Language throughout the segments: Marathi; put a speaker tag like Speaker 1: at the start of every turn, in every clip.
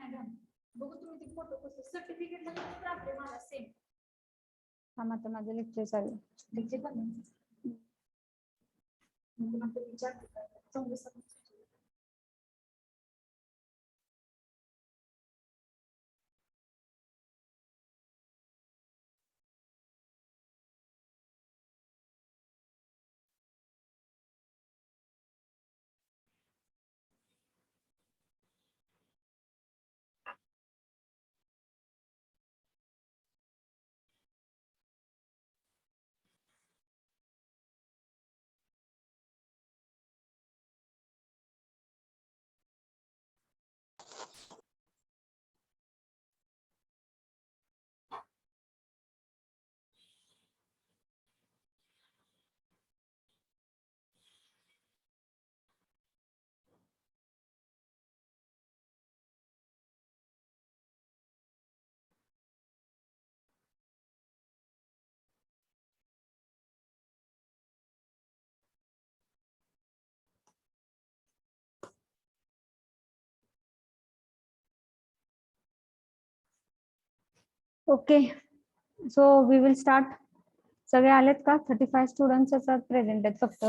Speaker 1: मॅडम बघू तुम्ही ते फोटो कसं सर्टिफिकेटला काय प्रॉब्लेम आला सेम.
Speaker 2: हा आता माझं लेक्चर चालू आहे.
Speaker 1: लेक्चर पण मग आपण विचार चांगलं सगळं.
Speaker 2: Okay so we will start. सगळे आलेत का? 35 स्टुडंट्स प्रेझेंट आहेत फक्त.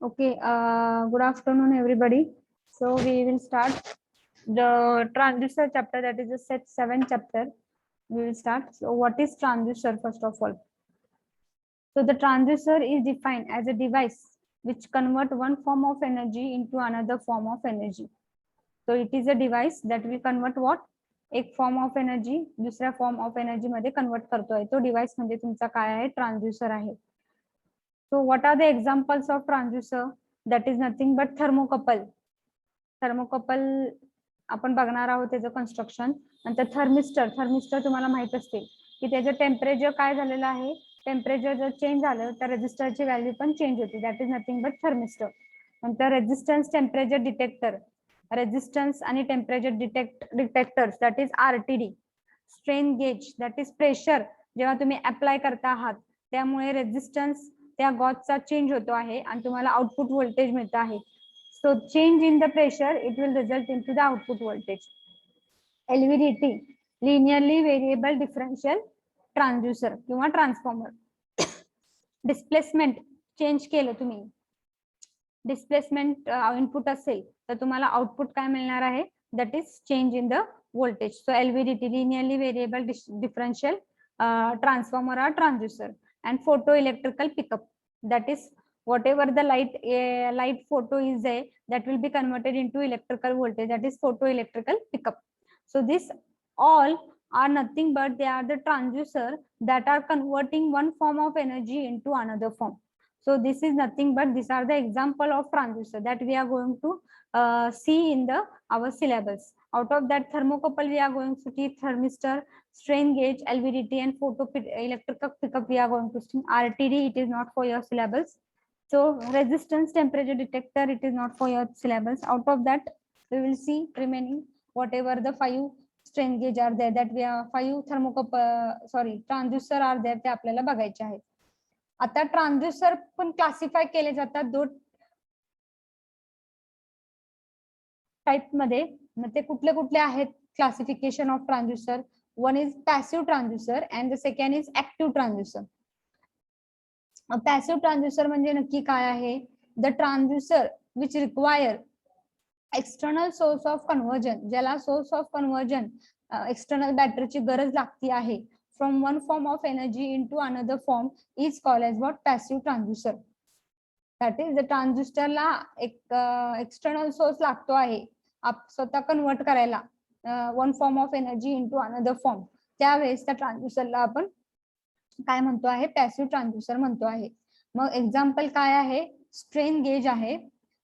Speaker 2: Okay, good afternoon, everybody. So we will start the transistor chapter, that is the set 7 chapter. We will start. So what is transistor first of all? So the transistor is defined as a device which convert one form of energy into another form of energy. So it is a device that will convert what? एक फॉर्म ऑफ एनर्जी दुसऱ्या फॉर्म ऑफ एनर्जी मध्ये कन्वर्ट करतोय. तो डिव्हाइस म्हणजे तुमचा काय आहे? ट्रान्झ्युसर आहे. So what are the examples of transducer? That is nothing but thermocouple. Thermocouple आपण बघणार आहोत त्याचं कन्स्ट्रक्शन. नंतर थर्मिस्टर. थर्मिस्टर तुम्हाला माहित असते की त्याचं टेम्परेचर काय झालेलं आहे? टेम्परेचर जर चेंज झालं तर रेजिस्टरची व्हॅल्यू पण चेंज होते. That is nothing but thermistor. नंतर रेजिस्टन्स टेम्परेचर डिटेक्टर. रेजिस्टन्स आणि temperature detectors that is RTD. Strain gauge that is pressure जेव्हा तुम्ही अप्लाय करता आहात त्यामुळे रेजिस्टन्स त्या गॉजचा चेंज होतो आहे आणि तुम्हाला आउटपुट व्होल्टेज मिळत आहे. So change in the pressure it will result in to the output voltage. LVDT linearly variable differential transducer किंवा ट्रान्सफॉर्मर. डिस्प्लेसमेंट चेंज केलं तुम्ही, डिस्प्लेसमेंट इनपुट असेल तर तुम्हाला आउटपुट काय मिळणार आहे? That is change in the voltage. So LVDT linearly variable differential transformer or transducer. And photoelectrical pickup, that is whatever the light photo is there, that will be converted into electrical voltage, that is photoelectrical pickup. So this all are nothing but they are the transducer that are converting one form of energy into another form. So this is nothing but these are the example of transducer that we are going to see in the our syllabus. Out of that, thermocouple we are going to see thermistor, strain gauge, LVDT, and photoelectric pickup we are going to see. RTD it is not for your syllabus. So resistance temperature detector it is not for your syllabus. Out of that we will see remaining whatever the 5 strain gauge are there, that we are 5 thermocouple transducer are there ते आपल्याला बघायचे आहेत. आता ट्रान्झ्युसर पण क्लासिफाय केले जातात दोन टाइप मध्ये. मग ते कुठले कुठले आहेत classification of transducer? One is passive transducer and the second is active transducer. Passive transducer म्हणजे नक्की काय आहे? The transducer which require external source of conversion, ज्याला सोर्स ऑफ कन्व्हर्जन एक्सटर्नल बॅटरीची गरज लागती आहे from one form of energy into another form is called as what? Passive transducer. That is the ट्रान्झिस्टरला एक एक्सटर्नल सोर्स लागतो आहे स्वतः कन्वर्ट करायला one form of energy into another form. त्यावेळेस त्या ट्रान्झिस्टरला आपण काय म्हणतो आहे, पॅसिव्ह ट्रान्सड्यूसर म्हणतो आहे. मग एक्झाम्पल काय आहे, स्ट्रेन गेज आहे,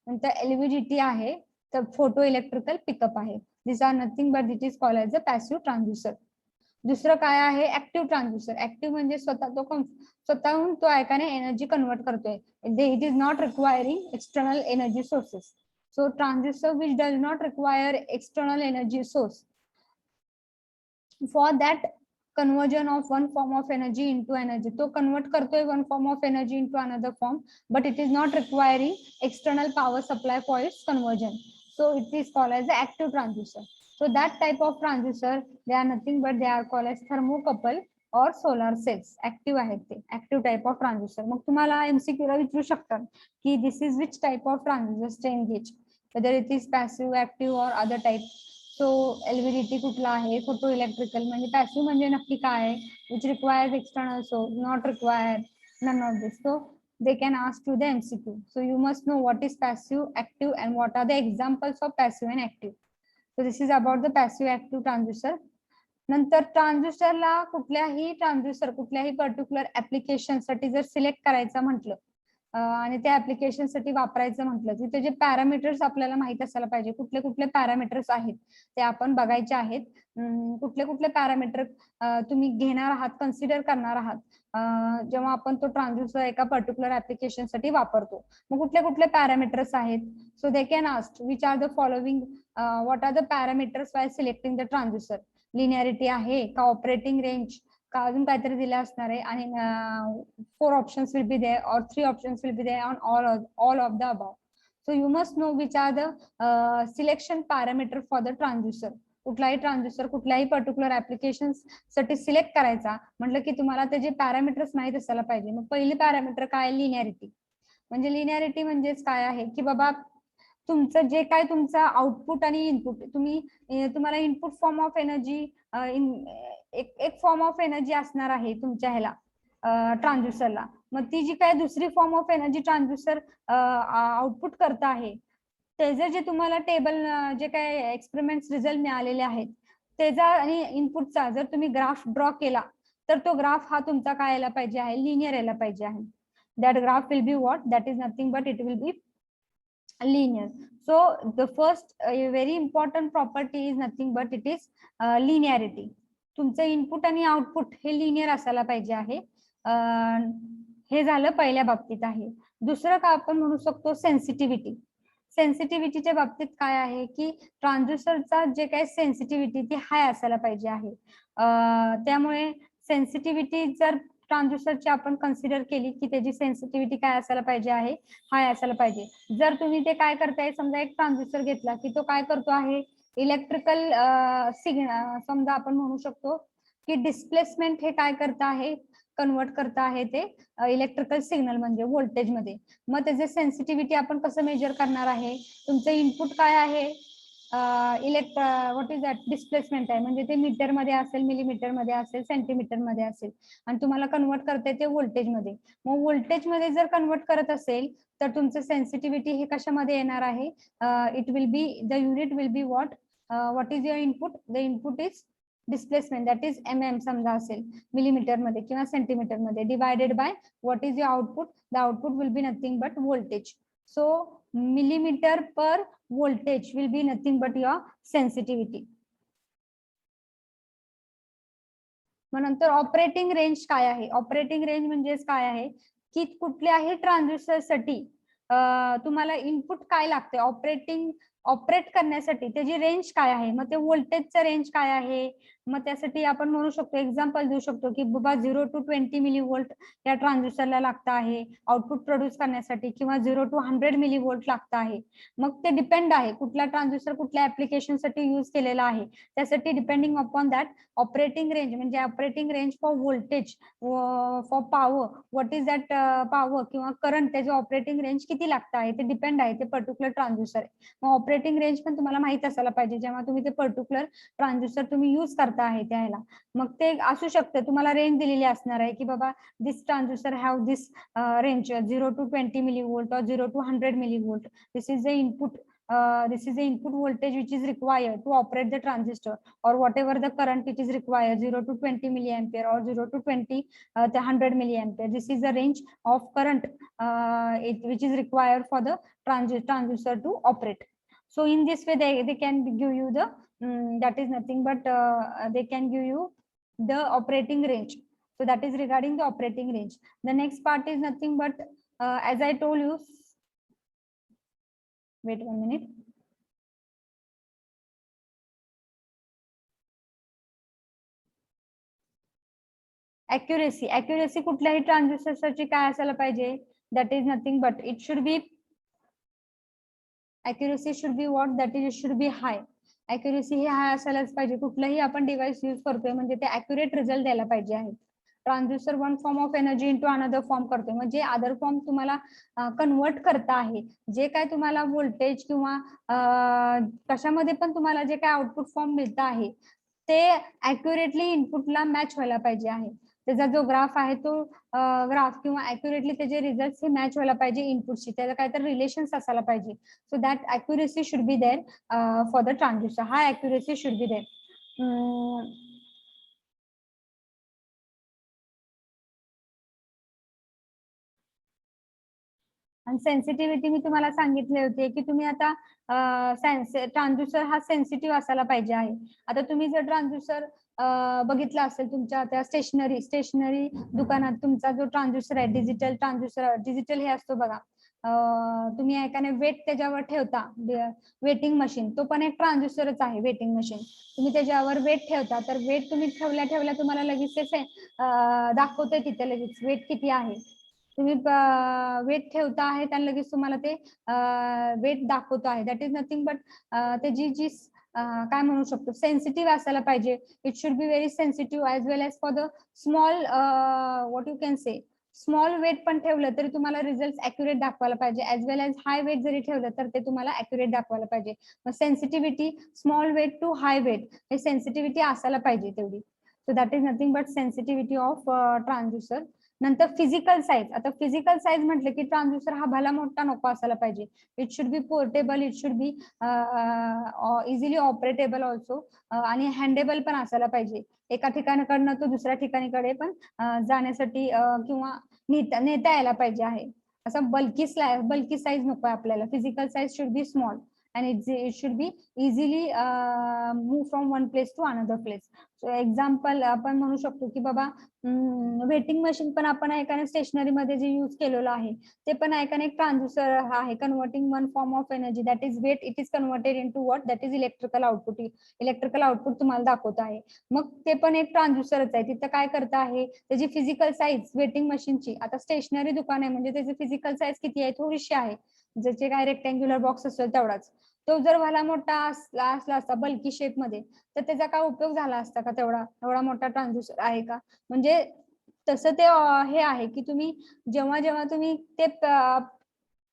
Speaker 2: नंतर एलव्हीडीटी आहे, तर फोटो इलेक्ट्रिकल पिकअप आहे. This are nothing but that is called as a passive transducer. दुसरं काय आहे, ऍक्टिव्ह ट्रान्सड्यूसर. ऍक्टिव्ह म्हणजे स्वतःहून तो ऐकाने एनर्जी कन्वर्ट करतोय. It is not requiring external energy sources. So transducer which does not require external energy source, for that conversion of one form of energy into energy. तो convert करतोय one form of energy into another form, but it is not requiring external power supply for its conversion. So it is called as the active transducer. So that type of transducer, they are nothing but they are called as thermocouple or solar cells. Active आहेत ते, active type of transducer. मग तुम्हाला MCQ ला विचारू शकतात की this is which type of transducer, strain gauge, whether it is passive, active or other type. So LVDT कुठला आहे, फोटो इलेक्ट्रिकल म्हणजे पॅसिव्ह म्हणजे नक्की काय, which requires external source, not required, none of this. सो they can ask you the MCQ. So you must know what is passive, active, and what are the examples of passive and active. So this is about the passive active transducer. नंतर ट्रान्सड्यूसरला कुठल्याही ट्रान्सड्यूसर कुठल्याही पर्टिक्युलर ऍप्लिकेशन साठी जर सिलेक्ट करायचं म्हटलं आणि त्या ऍप्लिकेशन साठी वापरायचं म्हटलं की त्याचे पॅरामीटर्स आपल्याला माहित असायला पाहिजे. कुठले कुठले पॅरामीटर्स आहेत ते आपण बघायचे आहेत. कुठले कुठले पॅरामीटर तुम्ही घेणार आहात, कन्सिडर करणार आहात जेव्हा आपण तो ट्रान्सड्यूसर एका पर्टिक्युलर ऍप्लिकेशन साठी वापरतो. मग कुठले कुठले पॅरामीटर्स आहेत. So they can ask which are the following, what are the parameters why selecting the transducer. Linearity आहे का, ऑपरेटिंग रेंज का, अजून काहीतरी दिलं असणार आहे. आणि 4 options will be there or 3 options will be there on all of the above. So you must know which are the selection parameter for the transducer. कुठलाही ट्रान्सड्यूसर कुठल्याही पर्टिक्युलर ऍप्लिकेशन साठी सिलेक्ट करायचा म्हटलं की तुम्हाला त्याचे पॅरामीटर्स माहित असायला पाहिजे. मग पहिली पॅरामीटर काय, लिनियरिटी. म्हणजे लिनियरिटी म्हणजेच काय आहे की बाबा तुमचं जे काय तुमचं आउटपुट आणि इनपुट, तुम्हाला इनपुट फॉर्म ऑफ एनर्जी, एक फॉर्म ऑफ एनर्जी असणार आहे तुमच्या ह्याला ट्रान्सड्यूसरला. मग ती जी काय दुसरी form of energy transducer output करत आहे त्याचे जे तुम्हाला टेबल जे काय एक्सपेरिमेंट्स रिझल्ट मिळालेले आहेत त्याचा आणि इनपुटचा जर तुम्ही ग्राफ ड्रॉ केला तर तो ग्राफ हा तुमचा काय यायला पाहिजे आहे, लिनियर यायला पाहिजे आहे. That graph will be what, that is nothing but it will be linear. So the first very important property is nothing but it is linearity. तुमचं इनपुट आणि आउटपुट हे लिनियर असायला पाहिजे आहे. हे झालं पहिल्या बाबतीत आहे. दुसरं का आपण म्हणू शकतो सेन्सिटिव्हिटी. सेन्सिटिव्हिटीच्या बाबतीत काय आहे की ट्रान्सड्यूसरचा जे काही सेन्सिटिव्हिटी ती हाय असायला पाहिजे आहे. त्यामुळे सेन्सिटिव्हिटी जर ट्रान्सड्यूसरची आपण कन्सिडर केली की त्याची सेन्सिटिव्हिटी काय असायला पाहिजे आहे, हाय असायला पाहिजे. जर तुम्ही ते काय करताय, समजा एक ट्रान्सड्यूसर घेतला की तो काय करतो आहे, इलेक्ट्रिकल सिग्नल, समजा आपण म्हणू शकतो की डिस्प्लेसमेंट हे काय करत आहे, कन्वर्ट करत आहे ते इलेक्ट्रिकल सिग्नल म्हणजे व्होल्टेज मध्ये. मग त्याचे सेन्सिटिव्हिटी आपण कसं मेजर करणार आहे, तुमचं इनपुट काय आहे, व्हॉट इज दॅट, डिस्प्लेसमेंट आहे. म्हणजे ते मीटर मध्ये असेल, मिलीमीटर मध्ये असेल, सेंटीमीटर मध्ये असेल आणि तुम्हाला कन्वर्ट करता येते व्होल्टेज मध्ये. मग व्होल्टेज मध्ये जर कन्वर्ट करत असेल तर तुमचं सेन्सिटिव्हिटी हे कशामध्ये येणार आहे, it will be, the unit will be what is your input, the input is displacement that is समजा असेल मिलीमीटर मध्ये किंवा सेंटीमीटर मध्ये, divided by what is your output, the output will be nothing but voltage. So millimeter per voltage will be nothing but your sensitivity. मग नंतर ऑपरेटिंग रेंज काय आहे. ऑपरेटिंग रेंज म्हणजे काय आहे की कुठल्याही ट्रान्सड्यूसर साठी तुम्हाला इनपुट काय लागते, ऑपरेट करण्यासाठी त्याची रेंज काय आहे, मग ते व्होल्टेजचं रेंज काय आहे. मग त्यासाठी आपण म्हणू शकतो, एक्झाम्पल देऊ शकतो की बाबा 0 to 20 मिलीव्होल्ट या ट्रान्सड्यूसरला लागतं आहे आउटपुट प्रोड्यूस करण्यासाठी, किंवा 0 to 100 मिलीव्होल्ट लागतं आहे. मग ते डिपेंड आहे कुठला ट्रान्सड्यूसर कुठल्या ऍप्लिकेशन साठी यूज केलेला आहे त्यासाठी. Depending upon that operating range म्हणजे operating range for voltage, for power, what is that power किंवा करंट, त्याचे ऑपरेटिंग रेंज किती लागतं आहे ते डिपेंड आहे ते पर्टिक्युलर ट्रान्सड्यूसर आहे. मग ऑपरेटिंग रेंज पण तुम्हाला माहित असायला पाहिजे जेव्हा तुम्ही ते पर्टिक्युलर ट्रान्सड्यूसर तुम्ही यूज करता आहे त्याला. मग ते असू शकतं तुम्हाला रेंज दिलेली असणार आहे की बाबा this transducer have this range 0 to 20 millivolt or 0 to 100 millivolt, this is the input this is the input voltage which is required to operate the transistor, or whatever the current which is required, 0 to 20 milliampere or 0 to 20 the 100 milliampere. This is the range of current which is required for the transistor to operate. So in this way they can give you the that is nothing but they can give you the operating range. So that is regarding the operating range. The next part is nothing but as I told you, wait 1 minute. Accuracy कुठल्याही ट्रान्झिस्टरची काय असायला पाहिजे, that is nothing but it should be accuracy should be what, that is it should be high. Accuracy ही हाय असायलाच पाहिजे. कुठलाही आपण डिव्हाइस यूज करतोय म्हणजे ते accurate रिझल्ट द्यायला पाहिजे आहे. Transistor one form of energy into another form करतोय म्हणजे अदर फॉर्म तुम्हाला कन्वर्ट करता आहे. जे काय तुम्हाला व्होल्टेज किंवा कशामध्ये पण तुम्हाला जे काय आउटपुट फॉर्म मिळत आहे ते अॅक्युरेटली इनपुटला मॅच व्हायला पाहिजे आहे. त्याचा जो ग्राफ आहे तो ग्राफ किंवा अॅक्युरेटली त्याचे रिझल्ट हे मॅच व्हायला पाहिजे इनपुटशी, त्याचा काहीतरी रिलेशन्स असायला पाहिजे. So that accuracy should be there for the transistor. हा अॅक्युरेसी शुड बी देअर. आणि सेन्सिटिव्हिटी मी तुम्हाला सांगितले होते की तुम्ही आता ट्रान्झिस्टर हा सेन्सिटिव्ह असायला पाहिजे आहे. आता तुम्ही जर ट्रान्झिस्टर बघितला असेल तुमच्या त्या स्टेशनरी दुकानात तुमचा जो ट्रान्झिस्टर आहे डिजिटल ट्रान्झिस्टर, डिजिटल हे असतो बघा, तुम्ही एकाने वेट त्याच्यावर ठेवता, वेटिंग मशीन, तो पण एक ट्रान्झिस्टरच आहे. वेटिंग मशीन तुम्ही त्याच्यावर वेट ठेवता, तर वेट तुम्ही ठेवल्या तुम्हाला लगेच ते दाखवते तिथे लगेच वेट किती आहे. तुम्ही वेट ठेवता आहे आणि लगेच तुम्हाला ते वेट दाखवतो आहे. दॅट इज नथिंग बट त्याची जी काय म्हणू शकतो सेन्सिटिव्ह असायला पाहिजे. It should be very sensitive as well as for the small what you can say small weight पण ठेवलं तरी तुम्हाला रिझल्ट अॅक्युरेट दाखवायला पाहिजे. As well as high weight जरी ठेवलं तर ते तुम्हाला अॅक्युरेट दाखवायला पाहिजे. मग sensitivity small weight to high weight हे सेन्सिटिव्हिटी असायला पाहिजे तेवढी. So that is nothing but sensitivity of transistor. नंतर फिजिकल साईज. आता फिजिकल साईज म्हटलं की ट्रान्झिस्टर हा भला मोठा नको असायला पाहिजे. It should B portable, it should be easily operable also आणि हँडेबल पण असायला पाहिजे. एका ठिकाणाकडनं तो दुसऱ्या ठिकाणीकडे पण जाण्यासाठी किंवा नेता यायला पाहिजे आहे. असं बल्की साईज नको आहे आपल्याला. Physical size should be small and it should be easily move from one place to another place. So example आपण म्हणू शकतो की बाबा वेटिंग मशीन पण आपण एकाने स्टेशनरी मध्ये जे यूज केलेलं आहे ते पण एकाने एक ट्रान्झिस्टर आहे. Converting one form of energy that is weight, it is converted into what, that is electrical output. Electrical output तुम्हाला दाखवत आहे. मग ते पण एक ट्रान्झिस्टरच आहे. तिथं काय करत आहे त्याची फिजिकल साईज वेटिंग मशीनची. आता स्टेशनरी दुकान आहे म्हणजे त्याची फिजिकल साईज किती आहे, थोडीशी आहे. ज्याचे काय रेक्टँग्युलर बॉक्स असेल तेवढाच. तो जर भला मोठा असला असता बल्की शेप मध्ये तर त्याचा काय उपयोग झाला असता का? एवढा मोठा ट्रान्झिस्टर आहे का? म्हणजे तसं ते हे आहे की तुम्ही जेव्हा तुम्ही ते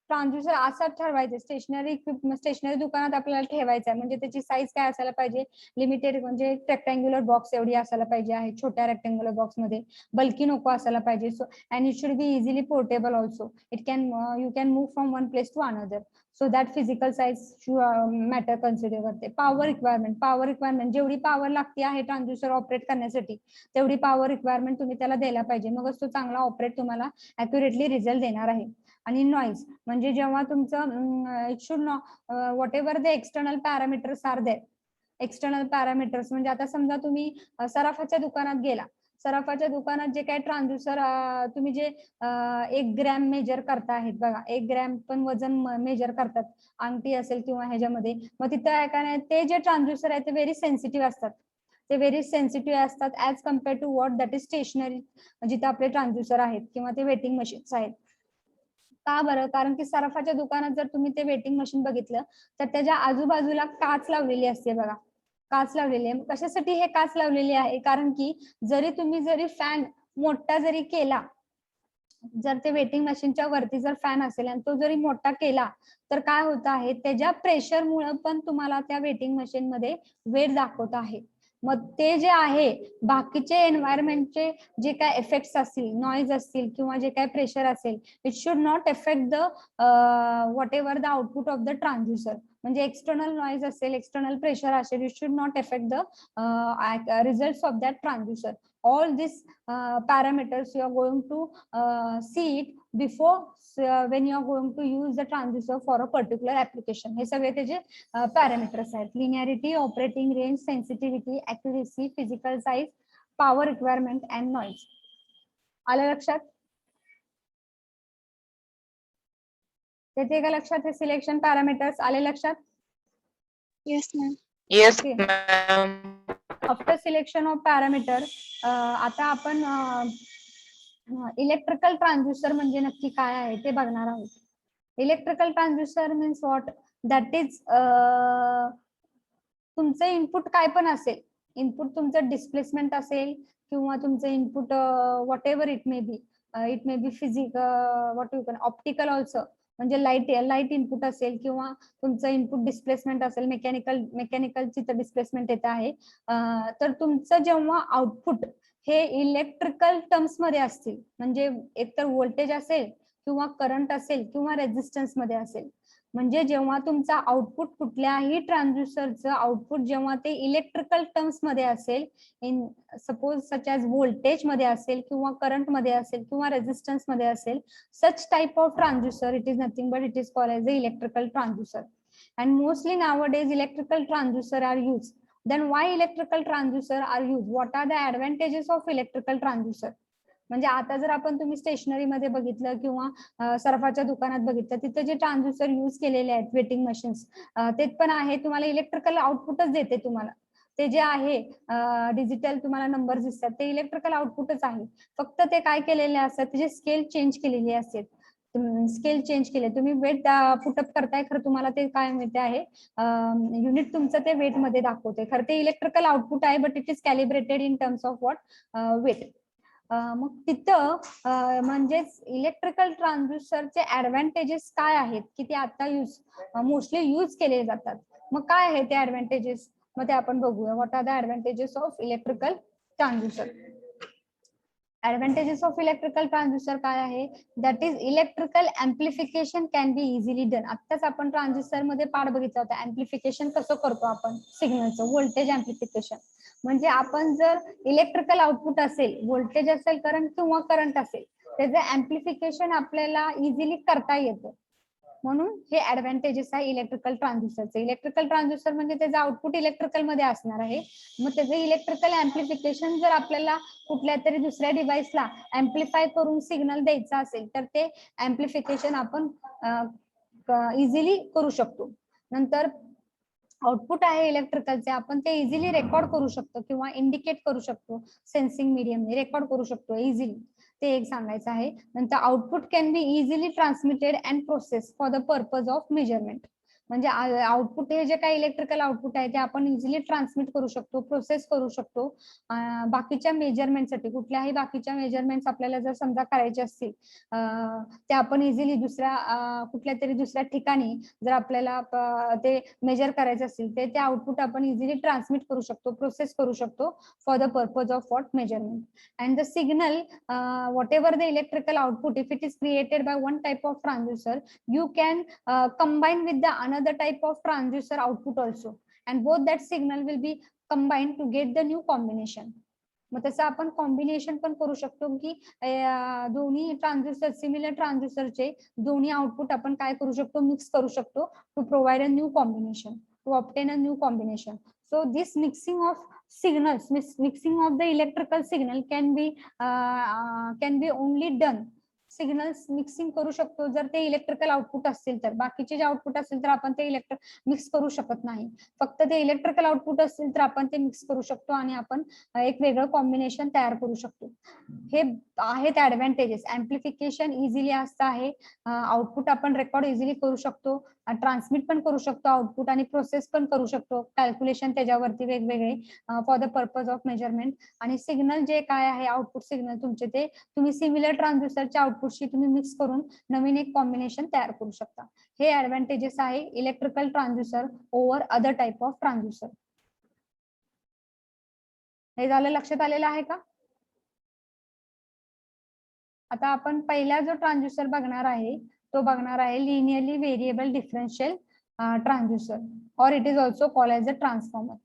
Speaker 2: ट्रान्झिस्टर असं ठरवायचं स्टेशनरी दुकानात आपल्याला ठेवायचं आहे म्हणजे त्याची साईज काय असायला पाहिजे, लिमिटेड, म्हणजे रेक्टँग्युलर बॉक्स एवढी असायला पाहिजे आहे. छोट्या रेक्टँग्युलर बॉक्स मध्ये बल्की नको असायला पाहिजे. So and it should be easily portable also. You can move from one place to another. So that physical size matter consider करते. पॉवर रिक्वायरमेंट जेवढी पॉवर लागते आहे ट्रान्झिस्टर ऑपरेट करण्यासाठी तेवढी पॉवर रिक्वायरमेंट तुम्ही त्याला द्यायला पाहिजे. मगच तो चांगला ऑपरेट तुम्हाला अॅक्युरेटली रिझल्ट देणार आहे. आणि नॉईज म्हणजे जेव्हा तुमचं it should not whatever the external parameters are there. External parameters म्हणजे आता समजा तुम्ही सराफाच्या दुकानात गेला, सराफाच्या दुकानात जे काही ट्रान्झिस्टर तुम्ही जे 1 ग्रॅम मेजर करता आहेत बघा, 1 ग्रॅम पण वजन मेजर करतात अंगठी असेल किंवा ह्याच्यामध्ये, मग तिथं ते जे ट्रान्झिस्टर आहे ते व्हेरी सेन्सिटिव्ह असतात. ते व्हेरी सेन्सिटिव्ह असतात as compare to what that is stationary जिथे आपले ट्रान्झिस्टर आहेत किंवा ते वेटिंग मशीन्स आहेत. का बरं? कारण की सराफाच्या दुकानात जर तुम्ही ते वेटिंग मशीन बघितलं तर त्याच्या आजूबाजूला काच लावलेली असते बघा, काच लावलेली आहे. कशासाठी हे काच लावलेली आहे? कारण की जरी फॅन मोठा जरी केला, जर ते वेटिंग मशीनच्या वरती जर फॅन असेल आणि तो जरी मोठा केला तर काय होत आहे त्याच्या प्रेशरमुळे पण तुम्हाला त्या वेटिंग मशीन मध्ये वेट दाखवत आहे. मग ते जे आहे बाकीचे एन्व्हायरमेंटचे जे काय इफेक्ट्स असतील, नॉईज असतील किंवा जे काय प्रेशर असेल, it should not affect the whatever the output of the transistor. म्हणजे एक्सटर्नल नॉईज असेल, एक्सटर्नल प्रेशर असेल, it should not affect the results of that transducer. All this parameters you are going to see it before when you are going to use the transducer for a particular application. हे सगळे त्याचे पॅरामीटर्स आहेत. Linearity, operating range, sensitivity, accuracy, physical size, power requirement and noise. आलं लक्षात? येते का लक्षात हे सिलेक्शन पॅरामीटर्स? आले लक्षात?
Speaker 3: Yes, ma'am.
Speaker 4: Yes,
Speaker 2: Okay.
Speaker 4: ma'am.
Speaker 2: After selection of parameter आता आपण इलेक्ट्रिकल ट्रान्सड्युसर म्हणजे नक्की काय आहे ते बघणार आहोत. Electrical transducer means what? That is तुमचं इनपुट काय पण असेल, इनपुट तुमचं डिस्प्लेसमेंट असेल किंवा तुमचं input whatever it may be physical, what you can optical also, म्हणजे लाईट इनपुट असेल किंवा तुमचं इनपुट डिस्प्लेसमेंट असेल, मेकॅनिकलची तर डिस्प्लेसमेंट येत आहे. तर तुमचं जेव्हा आउटपुट हे इलेक्ट्रिकल टर्म्स मध्ये असतील, म्हणजे एकतर व्होल्टेज असेल किंवा करंट असेल किंवा रेझिस्टन्स मध्ये असेल, म्हणजे जेव्हा तुमचा आउटपुट कुठल्याही ट्रान्सड्युसरचं आउटपुट जेव्हा ते इलेक्ट्रिकल टर्म्स मध्ये असेल, in suppose such as voltage मध्ये असेल किंवा करंट मध्ये असेल किंवा रेझिस्टन्स मध्ये असेल, such type of transducer, it is nothing but it is called as the electrical transducer. And mostly nowadays electrical transducer are used. Then why electrical transducer are used? What are the advantages of electrical transducer? म्हणजे आता जर आपण तुम्ही स्टेशनरी मध्ये बघितलं किंवा सर्फाच्या दुकानात बघितलं, तिथे जे ट्रान्सड्युसर यूज केलेले आहेत, वेटिंग मशीन्स, ते पण आहे, तुम्हाला इलेक्ट्रिकल आउटपुटच देते. तुम्हाला ते जे आहे डिजिटल तुम्हाला नंबर दिसतात ते इलेक्ट्रिकल आउटपुटच आहे. फक्त ते काय केलेले असतात, त्याचे स्केल चेंज केलेली असते. स्केल चेंज केले, तुम्ही वेट पुटअप करताय, खरं तुम्हाला ते काय मिळते आहे, युनिट तुमचं ते वेट मध्ये दाखवते. खरं ते इलेक्ट्रिकल आउटपुट आहे, but it is calibrated in terms of what weight. मग तिथं म्हणजेच इलेक्ट्रिकल ट्रान्सड्युसरचे ऍडव्हान्टेजेस काय आहेत की ते आता मोस्टली यूज केले जातात. मग काय आहे ते ऍडव्हान्टेजेस, मग ते आपण बघूया. What are the advantages of electrical transducer? Advantages of electrical transducer काय आहे? That is electrical amplification can be easily done. आत्ताच आपण ट्रान्सड्युसर मध्ये पार्ट बघितला होता, एम्प्लिफिकेशन कसं करतो आपण सिग्नलचं, व्होल्टेज एम्प्लिफिकेशन. म्हणजे आपण जर इलेक्ट्रिकल आउटपुट असेल, व्होल्टेज असेल, करंट असेल, त्याचं एम्प्लिफिकेशन आपल्याला इझिली करता येतं. म्हणून हे ऍडव्हान्टेजेस आहे इलेक्ट्रिकल ट्रान्सड्युसरचे. इलेक्ट्रिकल ट्रान्सड्युसर म्हणजे त्याचं आउटपुट इलेक्ट्रिकल मध्ये असणार आहे. मग त्याचं इलेक्ट्रिकल एम्प्लिफिकेशन जर आपल्याला कुठल्या तरी दुसऱ्या डिव्हाइसला एम्प्लिफाय करून सिग्नल द्यायचा असेल तर ते एम्प्लिफिकेशन आपण इझिली करू शकतो. नंतर आउटपुट आहे इलेक्ट्रिकलचे, आपण ते इझिली रेकॉर्ड करू शकतो किंवा इंडिकेट करू शकतो, सेन्सिंग मीडियमने रेकॉर्ड करू शकतो इझिली. ते एक सांगायचं आहे. नंतर output can be easily transmitted and process for the purpose of measurement. म्हणजे आउटपुट हे जे काही इलेक्ट्रिकल आउटपुट आहे ते आपण इझिली ट्रान्समिट करू शकतो, प्रोसेस करू शकतो. बाकीच्या मेजरमेंटसाठी, कुठल्याही बाकीच्या मेजरमेंट्स आपल्याला जर समजा करायचे असतील, ते आपण इझिली कुठल्या तरी दुसऱ्या ठिकाणी जर आपल्याला ते मेजर करायचे असतील ते आउटपुट आपण इझिली ट्रान्समिट करू शकतो, प्रोसेस करू शकतो for the purpose of what measurement. And the signal whatever the electrical output, if it is created by one type of transducer, you can combine with the another type of transducer output also, and both that signal will be combined to get the new combination. मग तसं आपण कॉम्बिनेशन पण करू शकतो की दोन्ही ट्रान्सड्युसर, सिमिलर ट्रान्सड्युसरचे दोन्ही आउटपुट आपण काय करू शकतो, मिक्स करू शकतो to provide a new combination, to obtain a new combination. So this mixing of signals, mixing of the electrical signal can be only done. Signals mixing करू शकतो जर ते इलेक्ट्रिकल आउटपुट असतील तर. बाकीचे जे आउटपुट असतील तर आपण ते मिक्स करू शकत नाही. फक्त ते इलेक्ट्रिकल आउटपुट असतील तर आपण ते मिक्स करू शकतो आणि आपण एक वेगळं कॉम्बिनेशन तयार करू शकतो. हे आहेत ऍडव्हान्टेजेस. एम्प्लिफिकेशन इझिली असतं आहे, आउटपुट आपण रेकॉर्ड इझिली करू शकतो, ट्रान्समिट पण करू शकतो आउटपुट, आणि प्रोसेस पण करू शकतो, कॅल्क्युलेशन त्याच्यावरती वेगवेगळे for the purpose of measurement. आणि सिग्नल जे काय आहे आउटपुट सिग्नल तुमचे ते तुम्ही सिमिलर ट्रान्सड्युसरच्या आउटपुटशी तुम्ही मिक्स करून नवीन एक कॉम्बिनेशन तयार करू शकता. हे ऍडव्हान्टेजेस आहे electrical transducer over other type of transducer. हे झालं, लक्षात आलेलं आहे का? आता आपण पहिला जो ट्रान्सड्युसर बघणार आहे तो बघणार आहे linearly variable differential transducer, or it is also called as a transformer.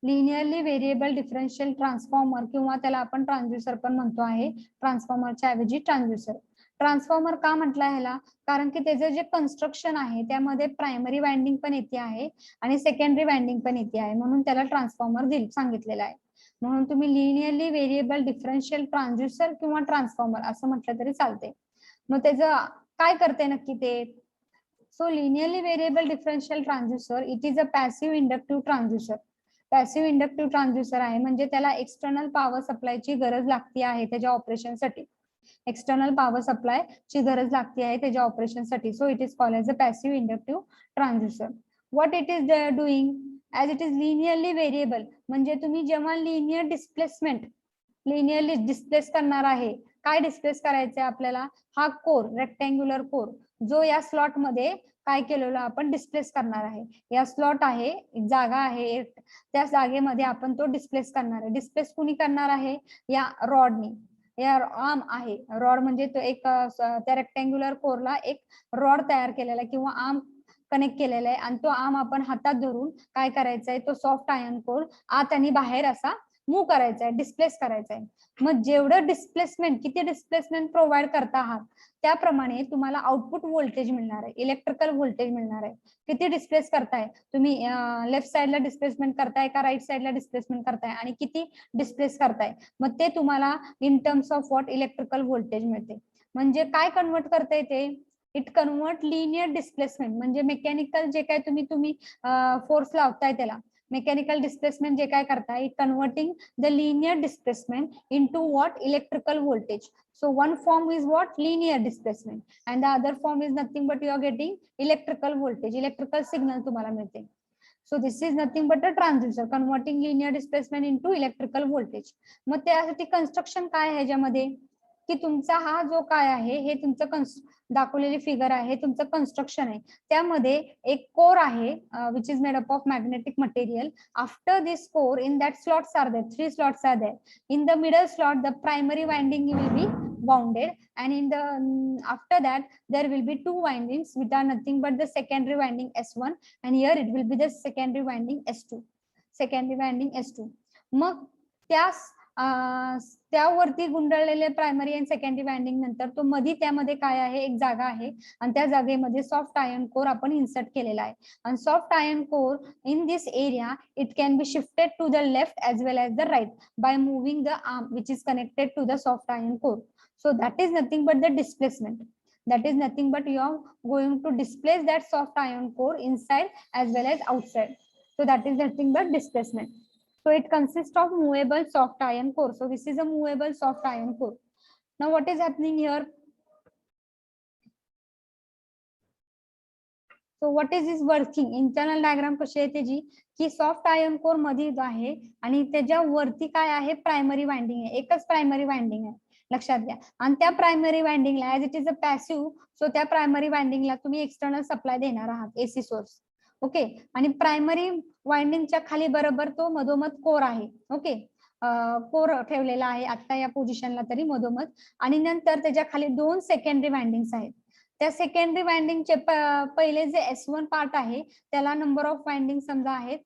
Speaker 2: Linearly variable differential transformer किंवा त्याला आपण ट्रान्सड्यूसर पण म्हणतो आहे, ट्रान्सफॉर्मरच्या ऐवजी ट्रान्सड्यूसर. ट्रान्सफॉर्मर का म्हटलं ह्याला, कारण की त्याचं जे कन्स्ट्रक्शन आहे त्यामध्ये प्रायमरी वाइंडिंग पण येते आहे आणि सेकंडरी वाइंडिंग पण येते आहे, म्हणून त्याला ट्रान्सफॉर्मर सांगितलेलं आहे. म्हणून तुम्ही लिनियरली व्हेरिएबल डिफरन्शियल ट्रान्सड्यूसर किंवा ट्रान्सफॉर्मर असं म्हटलं तरी चालते. मग त्याचं काय करते नक्की ते? So linearly variable differential transducer it is a passive inductive transducer. Passive inductive transducer आहे म्हणजे त्याला एक्सटर्नल पॉवर सप्लायची गरज लागते आहे त्याच्या ऑपरेशनसाठी. एक्सटर्नल पॉवर सप्लाय ची गरज लागते आहे त्याच्या ऑपरेशनसाठी. So it is called as a passive inductive transducer. What it is doing? As it is linearly variable म्हणजे तुम्ही जेव्हा लिनियर डिस्प्लेसमेंट लिनियरली डिस्प्लेस करणार आहे, काय डिस्प्लेस करायचं आहे आपल्याला? हा कोर, रेक्टँग्युलर कोर जो या स्लॉट मध्ये काय केलेलं आपण डिस्प्लेस करणार आहे. या स्लॉट आहे, एक जागा आहे, त्या जागेमध्ये आपण तो डिस्प्लेस करणार आहे. डिस्प्लेस कुणी करणार आहे? या रॉडनी. या आर्म आहे, रॉड म्हणजे तो एक त्या रेक्टँग्युलर कोरला एक रॉड तयार केलेला आहे किंवा आर्म कनेक्ट केलेला आहे आणि तो आर्म आपण हातात धरून काय करायचा आहे, तो सॉफ्ट आयर्न कोर आत आणि बाहेर असा मूव्ह करायचा आहे, डिस्प्लेस करायचा आहे. मग जेवढं डिस्प्लेसमेंट, किती डिस्प्लेसमेंट प्रोव्हाइड करता आहात त्याप्रमाणे तुम्हाला आउटपुट व्होल्टेज मिळणार आहे, इलेक्ट्रिकल व्होल्टेज मिळणार आहे. किती डिस्प्लेस करताय तुम्ही, लेफ्ट साइडला डिस्प्लेसमेंट करताय का राईट साइडला डिस्प्लेसमेंट करताय आणि किती डिस्प्लेस करताय, मग ते तुम्हाला in terms of what electrical voltage मिळते. म्हणजे काय कन्वर्ट करता येते? इट कन्वर्ट लिनियर डिस्प्लेसमेंट म्हणजे मेकॅनिकल जे काय तुम्ही फोर्स लावताय त्याला, मेकॅनिकल डिस्प्लेसमेंट जे काय करताय, it converting the linear displacement into what electrical voltage. So one form is what? Linear displacement and the other form is nothing but you are getting electrical voltage, electrical signal तुम्हाला मिळते. So this is nothing but a transducer converting linear displacement into electrical voltage. मग त्यासाठी कन्स्ट्रक्शन काय आहे ह्याच्यामध्ये की तुमचा हा जो काय आहे हे तुमचं दाखवलेली फिगर आहे, तुमचं कन्स्ट्रक्शन आहे. त्यामध्ये एक कोर आहे which is made up of magnetic material. After this core in that slots are there, 3 slots are there. In the middle slot the primary winding will be wounded and in the after that there will be 2 windings which are nothing but the secondary winding S1 and here it will be the secondary winding S2, secondary winding S2. मग त्यावरती गुंडळलेले प्रायमरी अँड सेकंडरी वाइंडिंग नंतर तो मध्ये त्यामध्ये काय आहे, एक जागा आहे आणि त्या जागेमध्ये सॉफ्ट आयर्न कोर आपण इन्सर्ट केलेला आहे. आणि soft iron core in this area it can be shifted to the left as well as the right by moving the arm which is connected to the soft iron core. So that is nothing but the displacement. That is nothing but you are going to displace that soft iron core inside as well as outside. So that is nothing but displacement. So it consists of movable soft iron core. So this is a movable soft iron core. Now what is happening here? So what is this working? Internal diagram कशी आहे त्याची की सॉफ्ट आयर्न कोर मध्ये आहे आणि त्याच्या वरती काय आहे, प्रायमरी वाइंडिंग आहे, एकच प्रायमरी वाइंडिंग आहे लक्षात घ्या. आणि त्या प्रायमरी वाइंडिंगला as it is a passive, so त्या प्रायमरी वाइंडिंगला तुम्ही एक्सटर्नल सप्लाय देणार आहात, एसी सोर्स. ओके. आणि प्रायमरी वाइंडिंगच्या खाली बरोबर तो मधोमध कोर आहे. ओके. कोर ठेवलेला आहे आता या पोझिशनला तरी मधोमध. आणि नंतर त्याच्या खाली 2 सेकंडरी वाइंडिंग्स आहेत. त्या सेकंडरी वाइंडिंगचे पहिले जे S1 पार्ट आहे त्याला नंबर ऑफ वाइंडिंग समजा आहेत,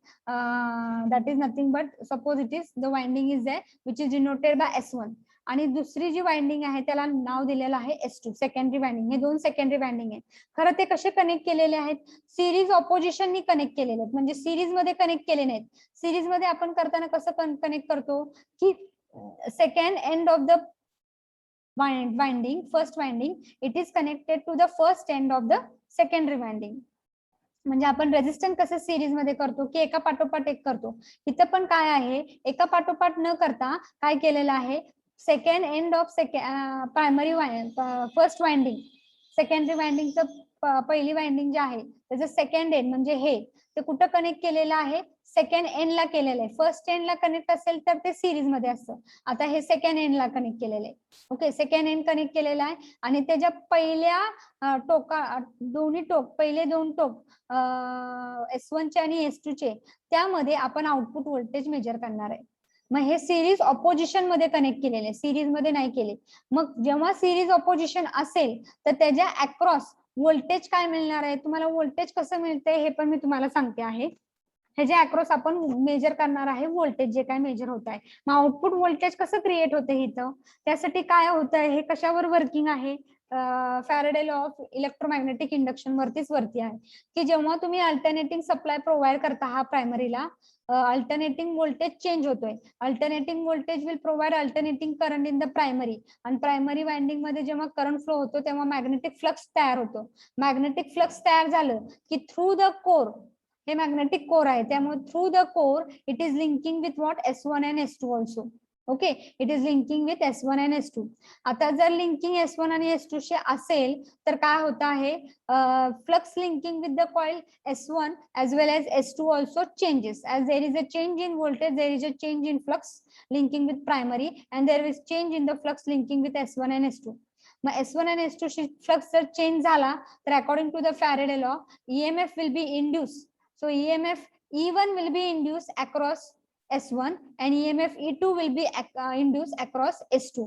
Speaker 2: that is nothing but suppose it is the winding is there which is denoted by S1 आणि दुसरी जी वाइंडिंग आहे त्याला नाव दिलेलं आहे S2, सेकंडरी वाइंडिंग. हे 2 सेकंडरी वाइंडिंग आहेत. खरं ते कसे कनेक्ट केलेले आहेत, सिरीज ऑपोजिशननी कनेक्ट केलेले आहेत, म्हणजे सिरीज मध्ये कनेक्ट केले नाहीत. सिरीज मध्ये आपण करताना कसं कनेक्ट करतो की second end of the winding, first winding, it is connected to the first end of the secondary winding. म्हणजे आपण रेजिस्टन्स कसं सिरीज मध्ये करतो की एका पाठोपाठ एक करतो, इथं पण काय आहे एका पाठोपाठ न करता काय केलेलं आहे, second end of primary first winding, secondary वाइंडिंगचं पहिली वाइंडिंग जे आहे त्याचं सेकंड एंड म्हणजे हे ते कुठं कनेक्ट केलेलं आहे, सेकंड एंडला केलेलं आहे. फर्स्ट एंडला कनेक्ट असेल तर ते सिरीज मध्ये असतं. आता हे सेकंड एंडला कनेक्ट केलेलं आहे. ओके. सेकंड एंड कनेक्ट केलेला आहे आणि त्याच्या पहिल्या दोन्ही टोक, पहिले 2 टोक S1 चे आणि S2 चे, त्यामध्ये आपण आउटपुट व्होल्टेज मेजर करणार आहे. मग हे सिरीज ऑपोजिशन मध्ये कनेक्ट केलेले, सिरीज मध्ये नाही केले. मग जेव्हा सिरीज ऑपोजिशन असेल तर त्याच्या अक्रॉस व्होल्टेज काय मिळणार आहे तुम्हाला, व्होल्टेज कसं मिळते हे पण मी तुम्हाला सांगते आहे. हे जे अक्रॉस आपण मेजर करणार आहे व्होल्टेज जे काय मेजर होत आहे, मग आउटपुट व्होल्टेज कसं क्रिएट होते इथं, त्यासाठी काय होत आहे, हे कशावर वर्किंग आहे, Faraday law of electromagnetic induction वरती आहे, की जेव्हा तुम्ही अल्टरनेटिंग सप्लाय प्रोव्हाइड करता हा प्रायमरीला, अल्टरनेटिंग व्होल्टेज चेंज होतोय. Alternating voltage will provide alternating current in the primary, आणि प्रायमरी वाइंडिंग मध्ये जेव्हा करंट फ्लो होतो तेव्हा मॅग्नेटिक फ्लक्स तयार होतो. मॅग्नेटिक फ्लक्स तयार झालं की थ्रू द कोर, हे मॅग्नेटिक कोर आहे त्यामुळे through the core it is linking with what S1 and S2 also. Okay, it is linking with S1 and S2. आता जर लिंकिंग S1 आणि S2 शी असेल तर काय होत आहे, flux linking with the coil S1 as well as S2 also changes. As there is a change in voltage, there is a change in flux linking with primary, and there is change in the flux linking with S1 and S2. मग S1 and S2 शी फ्लक्स जर चेंज झाला तर according to the Faraday law EMF will be induced. So EMF E1 will be induced across S1 and EMF E2 will be induced across S2.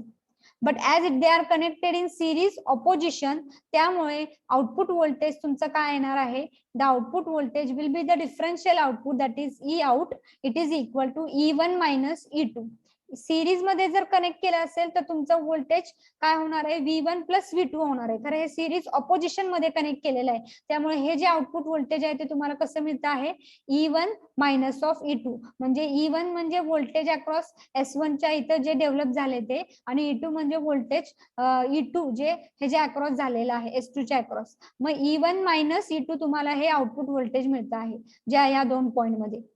Speaker 2: But as they are connected in series opposition, त्यामुळे आउटपुट व्होल्टेज तुमचं काय येणार आहे, the output voltage will be the differential output, that is E out, it is equal to E1 minus E2. Series मध्ये जर कनेक्ट केलं असेल तर तुमचं व्होल्टेज काय होणार आहे, V1 प्लस V2 होणार आहे. खरं हे सिरीज ऑपोजिशन मध्ये कनेक्ट केलेलं आहे त्यामुळे हे जे आउटपुट व्होल्टेज आहे ते तुम्हाला कसं मिळतं आहे, E1 मायनस ऑफ E2. म्हणजे E1 म्हणजे व्होल्टेज अक्रॉस S1 च्या इथं जे डेव्हलप झाले ते, आणि E2 म्हणजे व्होल्टेज E2 जे हे जे अक्रॉस झालेलं आहे S2 च्या अक्रॉस. मग E1 मायनस E2 तुम्हाला हे आउटपुट व्होल्टेज मिळतं आहे ज्या या दोन पॉइंट मध्ये.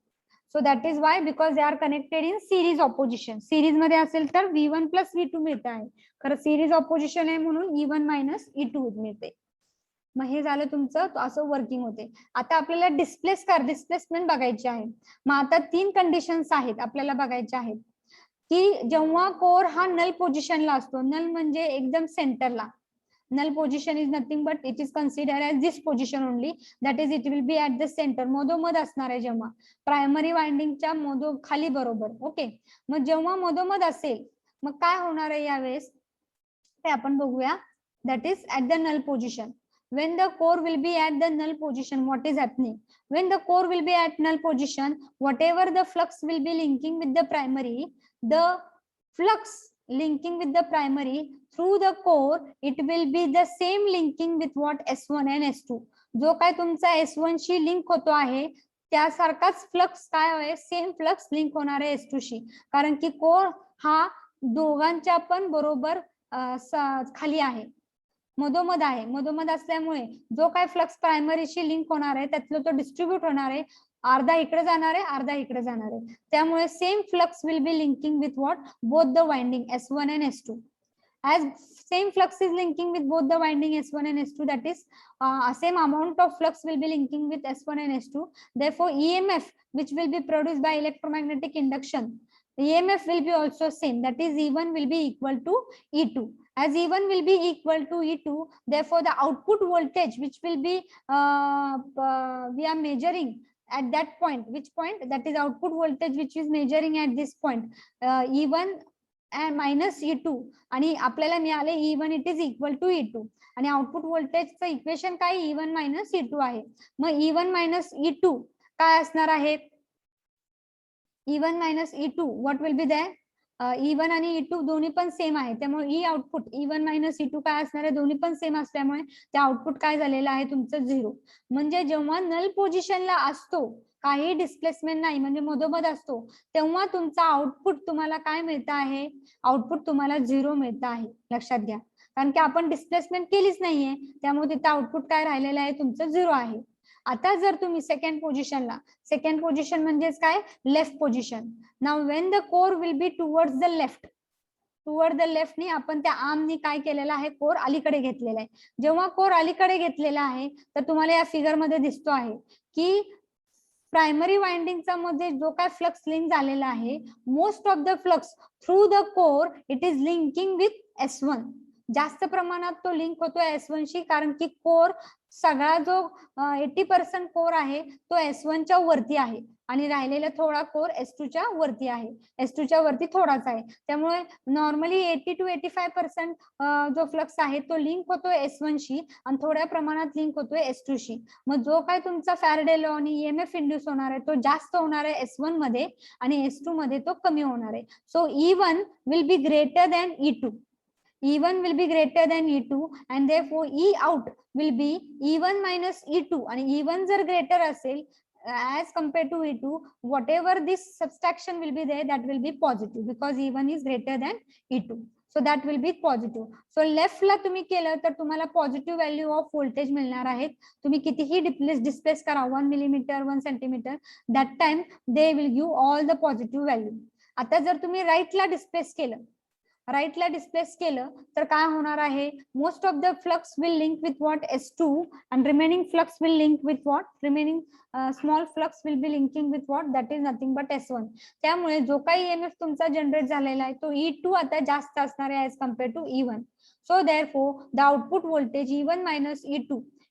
Speaker 2: So that is why, because they are connected in series opposition. Series मध्ये असेल तर V1 plus V2 मिळत आहे, खरं series opposition आहे म्हणून E1 minus E2 मिळते. मग हे झालं तुमचं असं वर्किंग होते. आता आपल्याला डिस्प्लेसमेंट बघायची आहे. मग आता 3 कंडिशन्स आहेत आपल्याला बघायच्या आहेत, की जेव्हा कोर हा नल पोझिशनला असतो, नल म्हणजे एकदम सेंटरला, null position is nothing but it is considered as this position only, that is it will be at the center, मधोमध असणार आहे जेव्हा प्रायमरी वाइंडिंगच्या मधो खाली बरोबर. ओके, मग जेव्हा मधोमध असेल मग काय होणार आहे यावेळेस ते आपण बघूया. that is at the null position. When the core will be at the null position, what is happening? When the core will be at null position, whatever the flux will be linking with the primary, the flux linking with the primary through the core, it will be the same linking with what S1 and S2. जो काय तुमचा S1 शी लिंक होतो आहे त्यासारखाच फ्लक्स काय आहे, सेम फ्लक्स लिंक होणार आहे S2 शी, कारण की कोर हा दोघांच्या पण बरोबर खाली आहे, मधोमध आहे. मधोमध असल्यामुळे जो काय फ्लक्स प्रायमरीशी लिंक होणार आहे त्यातलं तो डिस्ट्रीब्यूट होणार आहे, अर्धा इकडे जाणार आहे अर्धा इकडे जाणार आहे. त्यामुळे same flux will be linking with what, both the winding S1 and S2. As same flux is linking with both the winding S1 and S2, that is same amount of flux will be linking with S1 and S2. Therefore EMF which will be produced by electromagnetic induction, the EMF will be also same, that is E1 will be equal to E2. As E1 will be equal to E2, therefore the output voltage which will be we are measuring at that point, which point, that is output voltage which is measuring at this point, E1 and minus E2, आणि आपल्याला मिळाले E1 it is equal to E2, आणि आउटपुट व्होल्टेजचं इक्वेशन काय, E1 minus E2 आहे. मग E1 minus E2 काय असणार आहे, E1 minus E2 what will be there, E1 आणि E2 दोन्ही पण सेम आहे त्यामुळे E output E1 minus E2 काय असणार आहे, दोन्ही पण सेम असल्यामुळे ते आउटपुट काय झालेलं आहे तुमचं 0. म्हणजे जेव्हा नल पोझिशनला असतो, काही डिस्प्लेसमेंट नाही म्हणजे मधोमध असतो, तेव्हा तुमचा आउटपुट तुम्हाला काय मिळतं आहे, आउटपुट तुम्हाला 0 मिळतं आहे. लक्षात घ्या, कारण की आपण डिस्प्लेसमेंट केलीच नाहीये त्यामुळे तिथं आउटपुट काय राहिलेलं आहे तुमचं 0 आहे. आता जर तुम्ही सेकंड पोझिशन म्हणजेच काय, left position. Now when the core will be towards the left, toward the लेफ्टनी आपण त्या आर्मनी काय केलेलं आहे, कोर अलीकडे घेतलेला आहे. जेव्हा कोर अलीकडे घेतलेला आहे तर तुम्हाला या फिगर मध्ये दिसतो आहे की प्रायमरी वाइंडिंगचा मध्ये जो काय फ्लक्स लिंक झालेला आहे, most of the flux through the core it is linking with S1. जास्त प्रमाणात तो लिंक होतोय S1 शी, कारण की कोर सगळा जो 80% कोर आहे तो S1 च्या वरती आहे आणि राहिलेला थोडा कोर S2 च्या वरती आहे. S2 च्या वरती थोडाच आहे. त्यामुळे नॉर्मली 80 to 85% जो फ्लक्स आहे तो लिंक होतोय S1 शी आणि थोड्या प्रमाणात लिंक होतोय S2 शी. मग जो काय तुमचा फॅराडे लॉ आणि EMF इंड्यूस होणार आहे तो जास्त होणार आहे S1 मध्ये आणि S2 मध्ये तो कमी होणार आहे. So E1 will be greater than E2. E1 will be greater than E2 and therefore E out will be E1 minus E2 आणि E1 जर greater असेल as compared to E2, whatever this subtraction will be there, that will be positive because E1 is greater than E2. So that will be positive. So left ला तुम्ही केलं तर तुम्हाला पॉझिटिव्ह व्हॅल्यू ऑफ व्होल्टेज मिळणार आहेत. तुम्ही कितीही डिस्प्लेस करा 1 millimetre 1 centimetre, that time they will give all the positive value. आता जर तुम्ही राईटला डिस्प्लेस केलं तर काय होणार आहे, most of the flux will link with what S2 and remaining flux will link with what, remaining small flux will be linking with what, that is nothing but S1. त्यामुळे जो काही EMF तुमचा जनरेट झालेला आहे तो E2 आता जास्त असणार आहे as compared to E1. So therefore the output voltage E1 minus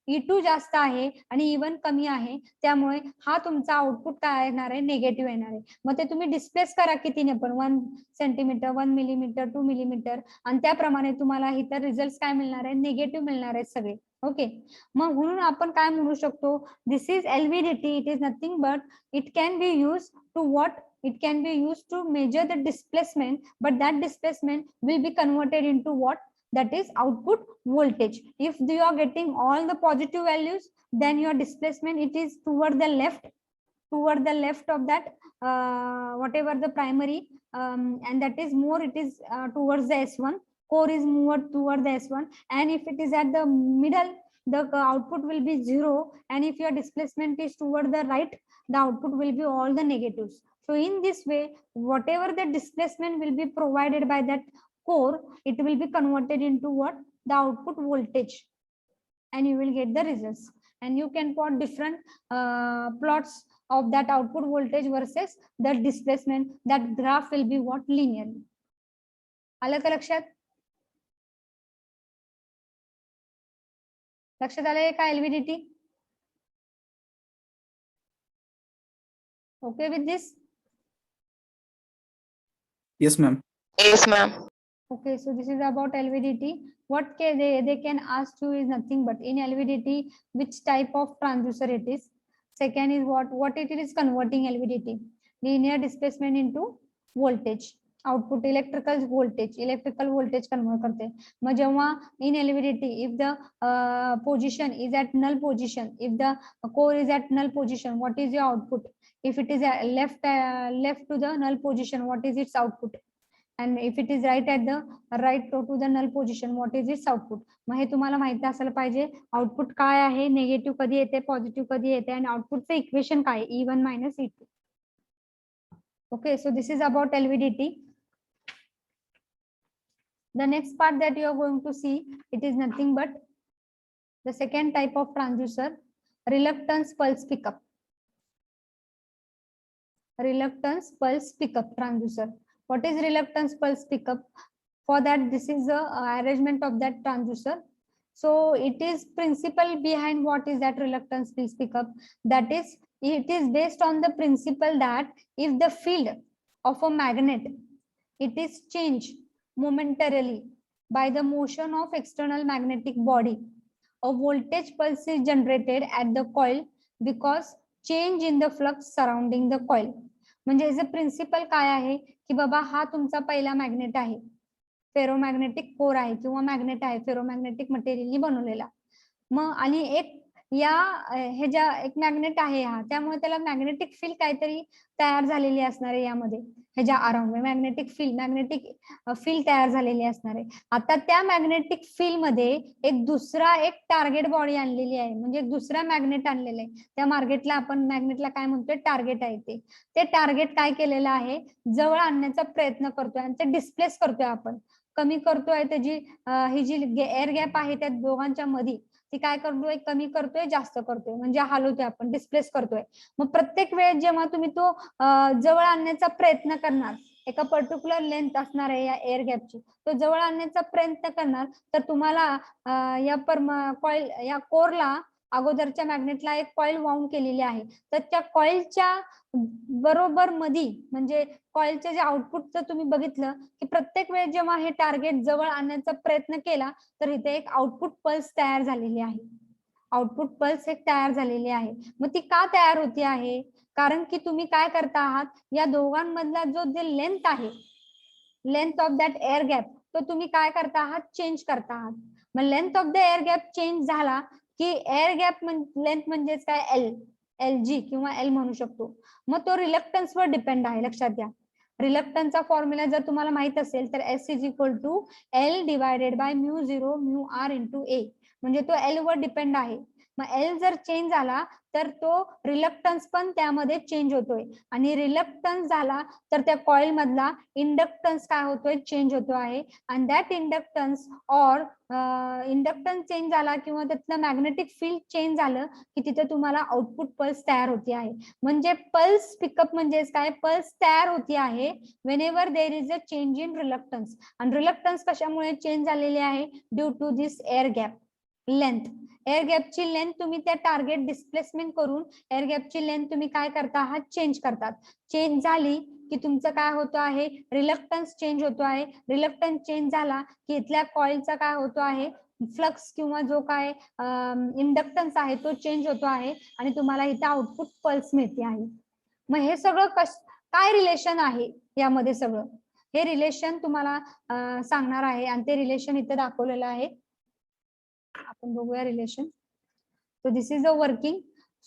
Speaker 2: E2 जास्त आहे आणि E1 कमी आहे, त्यामुळे हा तुमचा आउटपुट काय येणार आहे, निगेटिव्ह येणार आहे. मग ते तुम्ही डिस्प्लेस करा कितीने पण 1 सेंटीमीटर 1 मिलीमीटर 2 मिलीमीटर आणि त्याप्रमाणे तुम्हाला इतर रिझल्ट काय मिळणार आहे, निगेटिव्ह मिळणार आहेत सगळे. ओके, मग म्हणून आपण काय म्हणू शकतो, this is LVDT. It is nothing but it can be use to what, it can be used to measure the displacement, but that displacement will be converted into what, that is output voltage. If you are getting all the positive values, then your displacement it is toward the left of that whatever the primary and that is more, it is towards the S1, core is moved toward the S1, and if it is at the middle, the output will be 0, and if your displacement is toward the right, the output will be all the negatives. So in this way, whatever the displacement will be provided by that core, it will be converted into what, the output voltage, and you will get the results. And you can plot different plots of that output voltage versus the displacement. That graph will be what, linear. आलं का लक्षात? लक्षात आलंय का LVDT? Okay with this?
Speaker 4: Yes, ma'am.
Speaker 3: Yes, ma'am.
Speaker 2: Okay, so this is about LVDT. What can they can ask you is nothing but in LVDT, which type of transducer it is. Second is what it is converting LVDT. Linear displacement into voltage. Output electrical voltage convert करते. मग जेव्हा in LVDT, if the position is at null position, if the core is at null position, what is your output? If it is left to the null position, what is its output? And if it is right at the right to the null position, what is its output? मग हे तुम्हाला माहिती असायला पाहिजे, आउटपुट काय आहे, निगेटिव्ह कधी येते, पॉझिटिव्ह कधी येते, आणि आउटपुटचं इक्वेशन काय, E1 minus E2. Okay, so this is about LVDT. The next part that you are going to see, it is nothing but the second type of transducer, reluctance pulse pickup. Reluctance pulse pickup transducer. What is reluctance pulse pickup? For that, this is the arrangement of that transducer. So it is principle behind what is that reluctance pulse pickup. That is, it is based on the principle that if the field of a magnet, it is changed momentarily by the motion of external magnetic body, a voltage pulse is generated at the coil because change in the flux surrounding the coil. म्हणजे याचं प्रिन्सिपल काय आहे की बाबा हा तुमचा पहिला मॅग्नेट आहे, फेरोमॅग्नेटिक कोर आहे किंवा मॅग्नेट आहे, फेरोमॅग्नेटिक मटेरियलनी बनवलेला. मग आणि एक एक मॅग्नेट आहे हा, त्यामुळे त्याला मॅग्नेटिक फील्ड काहीतरी तयार झालेली असणार आहे, यामध्ये ह्याच्या अराउंड मॅग्नेटिक फील्ड तयार झालेली असणार आहे. आता त्या मॅग्नेटिक फील्ड मध्ये एक टार्गेट बॉडी आणलेली आहे, म्हणजे दुसरा मॅग्नेट आणलेला आहे. त्या मॅग्नेटला काय म्हणतोय, टार्गेट आहे. ते टार्गेट काय केलेलं आहे, जवळ आणण्याचा प्रयत्न करतोय आणि ते डिस्प्लेस करतोय, आपण कमी करतोय. त्याची ही जी एअर गॅप आहे त्या दोघांच्या मध्ये, ती काय करतोय, कमी करतोय, जास्त करतोय, म्हणजे हलवतोय, आपण डिस्प्लेस करतोय. मग प्रत्येक वेळेस जेव्हा तुम्ही तो जवळ आणण्याचा प्रयत्न करणार, एका पर्टिक्युलर लेंथ असणार आहे या एअर गॅपची, तो जवळ आणण्याचा प्रयत्न करणार, तर तुम्हाला या कोरला अगोदरच्या मॅग्नेटला एक कॉईल वाउंड केलेली आहे, तर त्या कॉईलच्या बरोबर मध्ये म्हणजे कॉईलचे जे आउटपुट जर तुम्ही बघितलं की प्रत्येक वेळेस जेव्हा हे टार्गेट जवळ आणण्याचा प्रयत्न केला तर इथे एक आउटपुट पल्स तयार झालेली आहे. आउटपुट पल्स एक तयार झालेली आहे. मग ती का तयार होती आहे? कारण की तुम्ही काय करता आहात, या दोघांमधला जो जे लेंथ आहे, length of that air gap, तो तुम्ही काय करता आहात, चेंज करता आहात. मग length of the air gap change झाला की एअर गॅप लेंथ म्हणजेच काय, LG किंवा L म्हणू शकतो. मग तो रिलक्टन्स वर डिपेंड आहे, लक्षात घ्या. रिलक्टन्सचा फॉर्म्युला जर तुम्हाला माहित असेल तर S is equal to L divided by म्यू0 म्यू R इंटू A, म्हणजे तो L वर डिपेंड आहे. मग L जर चेंज झाला तर तो रिलक्टन्स पण त्यामध्ये चेंज होतोय, आणि रिलक्टन्स झाला तर त्या कॉइल मधला इंडक्टन्स काय होतोय, चेंज होतो आहे. आणि दॅट इंडक्टन्स और इंडक्टन्स चेंज झाला किंवा त्यातलं मॅग्नेटिक फील्ड चेंज झालं की तिथे तुम्हाला आउटपुट पल्स तयार होती आहे. म्हणजे पल्स पिकअप म्हणजेच काय, पल्स तयार होती आहे whenever there is a change in reluctance. आणि रिलक्टन्स कशामुळे चेंज झालेली आहे, due to this air gap length. Air गॅपची लेंथ तुम्ही त्या टार्गेट डिस्प्लेसमेंट करून एअर गॅपची लेंथ तुम्ही काय करता आहात, चेंज करतात. चेंज झाली की तुमचं काय होतं आहे, रिलक्टन्स चेंज होतो आहे. रिलक्टन्स चेंज झाला की इथल्या कॉइलचा काय होतो आहे, फ्लक्स किंवा जो काय इंडक्टन्स आहे तो चेंज होतो आहे, आणि तुम्हाला इथे आउटपुट पल्स मिळते आहे. मग हे सगळं काय रिलेशन आहे यामध्ये, सगळं हे रिलेशन तुम्हाला सांगणार आहे, आणि ते रिलेशन इथे दाखवलेलं आहे. आपण बघूया relation. So this is a working.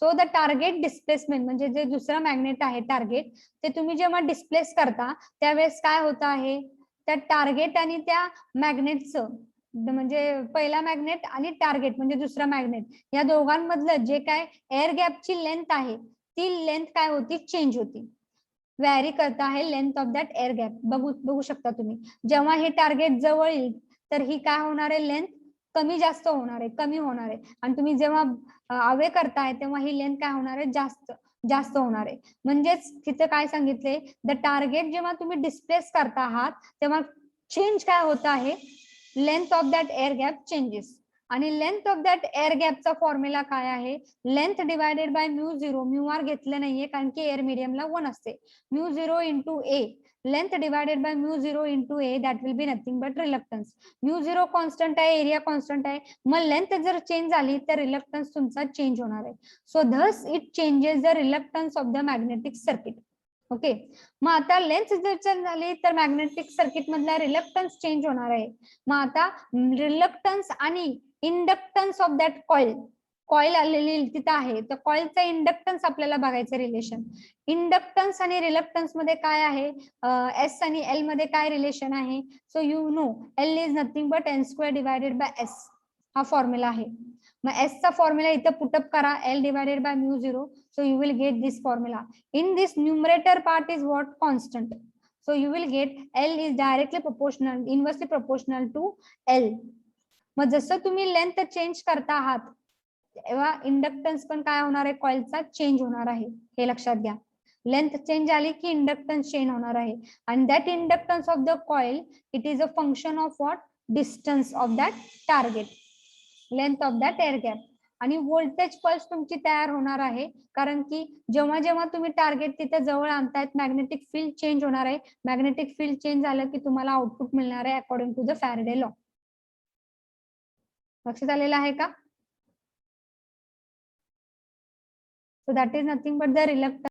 Speaker 2: So the target displacement म्हणजे जे दुसरा मॅग्नेट आहे टार्गेट, ते तुम्ही जेव्हा डिस्प्लेस करता त्यावेळेस काय होत आहे, त्या टार्गेट आणि त्या मॅग्नेटचं म्हणजे पहिला मॅग्नेट आणि टार्गेट म्हणजे दुसरा मॅग्नेट, या दोघांमधलं जे काय एअर गॅपची लेंथ आहे ती लेंथ काय होती, चेंज होती, व्हॅरी करता आहे length of that air gap. बघू शकता तुम्ही, जेव्हा हे टार्गेट जवळ येईल तर ही काय होणार आहे, लेंथ कमी जास्त होणार आहे, कमी होणार आहे. आणि तुम्ही जेव्हा अवे करताय तेव्हा ही लेंथ काय होणार आहे, जास्त जास्त होणार आहे. म्हणजेच तिथे काय सांगितले, द टार्गेट जेव्हा तुम्ही डिस्प्लेस करता आहात तेव्हा चेंज काय होत आहे, length of that air gap changes. आणि लेंथ ऑफ दॅट एअर गॅपचा फॉर्म्युला काय आहे, लेंथ डिवायडेड बाय म्यू0, म्यू आर घेतलं नाहीये कारण की एअर मीडियमला 1 असते. म्यू0 into A, length divided by म्यू0 into A, that will be nothing but reluctance. म्यू0 कॉन्स्टंट आहे, एरिया कॉन्स्टंट आहे, मग लेंथ जर चेंज झाली तर रिलक्टन्स तुमचा चेंज होणार आहे. So Dhas it changes the reluctance of the magnetic circuit. Okay, मग आता लेंथ जर चेंज झाली तर मॅग्नेटिक सर्किट मधला रिलक्टन्स चेंज होणार आहे. मग आता रिलक्टन्स आणि इंडक्टन्स ऑफ दॅट कॉइल आलेली तिथं आहे, तर कॉइलचा इंडक्टन्स आपल्याला बघायचं रिलेशन. इंडक्टन्स आणि रिलक्टन्स मध्ये काय आहे, एस आणि एल मध्ये काय रिलेशन आहे. So you know L is nothing but N square divided by S, हा फॉर्म्युला आहे. मग एस चा फॉर्म्युला इथं पुटअप करा, एल डिवायडेड बाय म्यू0. So you will get this formula. In this numerator part is what, constant. So you will get L is directly proportional, inversely proportional to L. मग जसं तुम्ही लेंथ चेंज करता आहात तेव्हा इंडक्टन्स पण काय होणार आहे, कॉइलचा चेंज होणार आहे, हे लक्षात घ्या. लेंथ चेंज झाली की इंडक्टन्स चेंज होणार आहे. आणि that inductance of the coil it is a function of what, distance of that target, length of that air gap. आणि व्होल्टेज पल्स तुमची तयार होणार आहे, कारण की जेव्हा जेव्हा तुम्ही टार्गेट तिथे जवळ आणतायत मॅग्नेटिक फील्ड चेंज होणार आहे. मॅग्नेटिक फील्ड चेंज झालं की तुम्हाला आउटपुट मिळणार आहे according to the Faraday law. लक्षात आलेलं आहे का? So that is nothing but the reluctance